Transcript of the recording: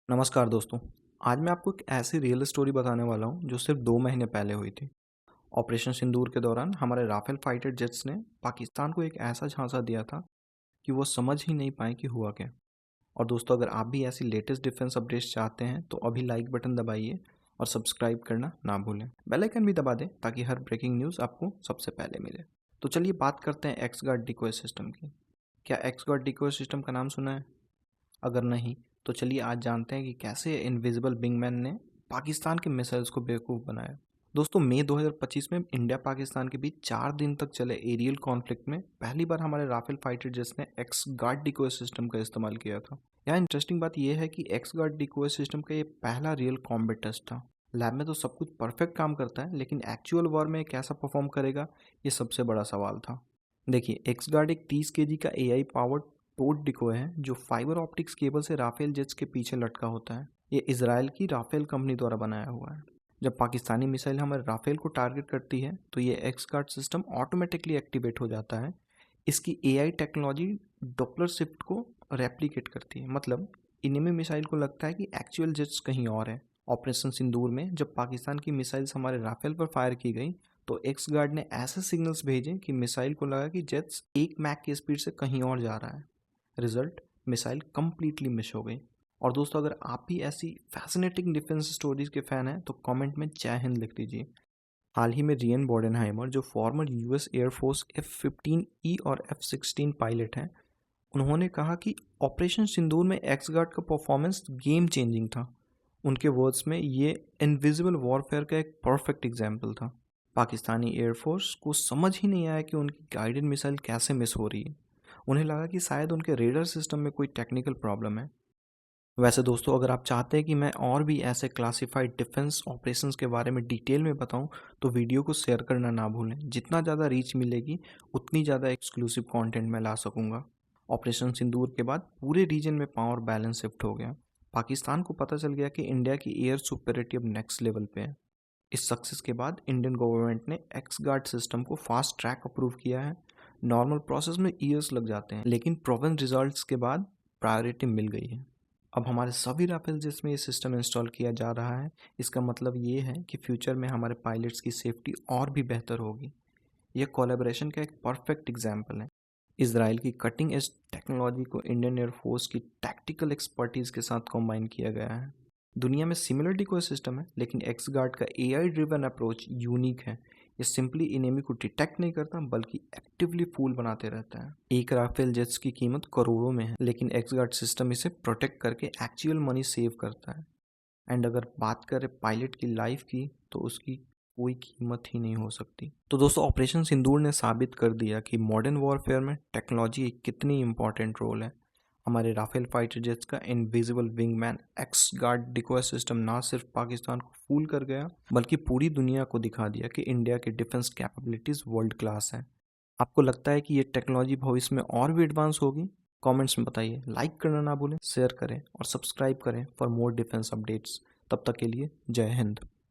नमस्कार दोस्तों। आज मैं आपको एक ऐसी रियल स्टोरी बताने वाला हूँ जो सिर्फ 2 महीने पहले हुई थी। ऑपरेशन सिंदूर के दौरान हमारे राफेल फाइटर जेट्स ने पाकिस्तान को एक ऐसा झांसा दिया था कि वो समझ ही नहीं पाए कि हुआ क्या। और दोस्तों, अगर आप भी ऐसी लेटेस्ट डिफेंस अपडेट्स चाहते हैं तो अभी लाइक बटन दबाइए और सब्सक्राइब करना ना भूलें। बेल आइकन भी दबा दें ताकि हर ब्रेकिंग न्यूज़ आपको सबसे पहले मिले। तो चलिए बात करते हैं एक्स गार्ड डिकोय सिस्टम की। क्या एक्स गार्ड डिकोय सिस्टम का नाम सुना है? अगर नहीं तो चलिए आज जानते हैं कि कैसे इनविजिबल विंगमैन ने पाकिस्तान के मिसाइल्स को बेवकूफ़ बनाया। दोस्तों, मई 2025 में इंडिया पाकिस्तान के बीच 4 दिन तक चले एरियल कॉन्फ्लिक्ट में पहली बार हमारे राफेल फाइटर जेट्स ने एक्स गार्ड डिकोय सिस्टम का इस्तेमाल किया था। यहाँ इंटरेस्टिंग बात यह है कि एक्स गार्ड डिकोय सिस्टम का ये पहला रियल कॉम्बैट टेस्ट था। लैब में तो सब कुछ परफेक्ट काम करता है, लेकिन एक्चुअल वॉर में कैसा परफॉर्म करेगा, ये सबसे बड़ा सवाल था। देखिए, एक्स गार्ड एक 30 केजी का एआई पावर्ड टोड डिकोय है जो फाइबर ऑप्टिक्स केबल से राफेल जेट्स के पीछे लटका होता है। ये इजराइल की राफेल कंपनी द्वारा बनाया हुआ है। जब पाकिस्तानी मिसाइल हमारे राफेल को टारगेट करती है तो ये x guard system automatically activate हो जाता है। इसकी एआई टेक्नोलॉजी डॉपलर शिफ्ट को रेप्लिकेट करती है, मतलब इनेमी मिसाइल को लगता है कि एक्चुअल जेट्स कहीं और है। ऑपरेशन सिंदूर में जब पाकिस्तान की मिसाइल्स हमारे राफेल पर फायर की गई तो एक्स गार्ड ने ऐसे सिग्नल्स भेजे कि मिसाइल को लगा कि जेट्स 1 मैक की स्पीड से कहीं और जा रहा है। रिजल्ट, मिसाइल कंप्लीटली मिस हो गई। और दोस्तों, अगर आप भी ऐसी फैसिनेटिंग डिफेंस स्टोरीज के फैन हैं तो कमेंट में जय हिंद लिख दीजिए। हाल ही में रियन बोडेनहाइमर, जो फॉर्मर यूएस एयरफोर्स F-15E और F-16 पायलट हैं, उन्होंने कहा कि ऑपरेशन सिंदूर में एक्स गार्ड का परफॉर्मेंस गेम चेंजिंग था। उनके वर्ड्स में ये इनविजिबल वॉरफेयर का एक परफेक्ट एग्जाम्पल था। पाकिस्तानी एयरफोर्स को समझ ही नहीं आया कि उनकी गाइडेड मिसाइल कैसे मिस हो रही है। उन्हें लगा कि शायद उनके रेडर सिस्टम में कोई टेक्निकल प्रॉब्लम है। वैसे दोस्तों, अगर आप चाहते हैं कि मैं और भी ऐसे क्लासिफाइड डिफेंस ऑपरेशंस के बारे में डिटेल में बताऊं तो वीडियो को शेयर करना ना भूलें। जितना ज़्यादा रीच मिलेगी उतनी ज़्यादा एक्सक्लूसिव कंटेंट मैं ला सकूंगा। ऑपरेशन सिंदूर के बाद पूरे रीजन में पावर बैलेंस शिफ्ट हो गया। पाकिस्तान को पता चल गया कि इंडिया की एयर सुपेरिटी अब नेक्स्ट लेवल पे है। इस सक्सेस के बाद इंडियन गवर्नमेंट ने एक्स गार्ड सिस्टम को फास्ट ट्रैक अप्रूव किया है। नॉर्मल प्रोसेस में ईयर्स लग जाते हैं, लेकिन प्रोवन रिजल्ट्स के बाद प्रायोरिटी मिल गई है। अब हमारे सभी राफेल जिसमें ये सिस्टम इंस्टॉल किया जा रहा है। इसका मतलब ये है कि फ्यूचर में हमारे पायलट्स की सेफ्टी और भी बेहतर होगी। यह कोलैबोरेशन का एक परफेक्ट एग्जाम्पल है। इसराइल की कटिंग एज टेक्नोलॉजी को इंडियन एयरफोर्स की टैक्टिकल एक्सपर्टीज के साथ कंबाइन किया गया है। दुनिया में सिमिलर डिकोय सिस्टम है, लेकिन एक्स गार्ड का एआई ड्रिवन अप्रोच यूनिक है। ये सिंपली इनेमी को डिटेक्ट नहीं करता बल्कि एक्टिवली फूल बनाते रहता है। एक राफेल जेट्स की कीमत करोड़ों में है, लेकिन एक्स गार्ड सिस्टम इसे प्रोटेक्ट करके एक्चुअल मनी सेव करता है। एंड अगर बात करें पायलट की लाइफ की तो उसकी कोई कीमत ही नहीं हो सकती। तो दोस्तों, ऑपरेशन सिंदूर ने साबित कर दिया कि मॉडर्न वॉरफेयर में टेक्नोलॉजी एक कितनी इंपॉर्टेंट रोल है। हमारे राफेल फाइटर जेट्स का invisible wingman X guard decoy system ना सिर्फ पाकिस्तान को फूल कर गया बल्कि पूरी दुनिया को दिखा दिया कि इंडिया की डिफेंस कैपेबिलिटीज वर्ल्ड क्लास हैं। आपको लगता है कि ये टेक्नोलॉजी भविष्य में और भी एडवांस होगी? कमेंट्स में बताइए। लाइक करना ना भूलें, शेयर करें और सब्सक्राइब करें फॉर मोर डिफेंस अपडेट्स। तब तक के लिए जय हिंद।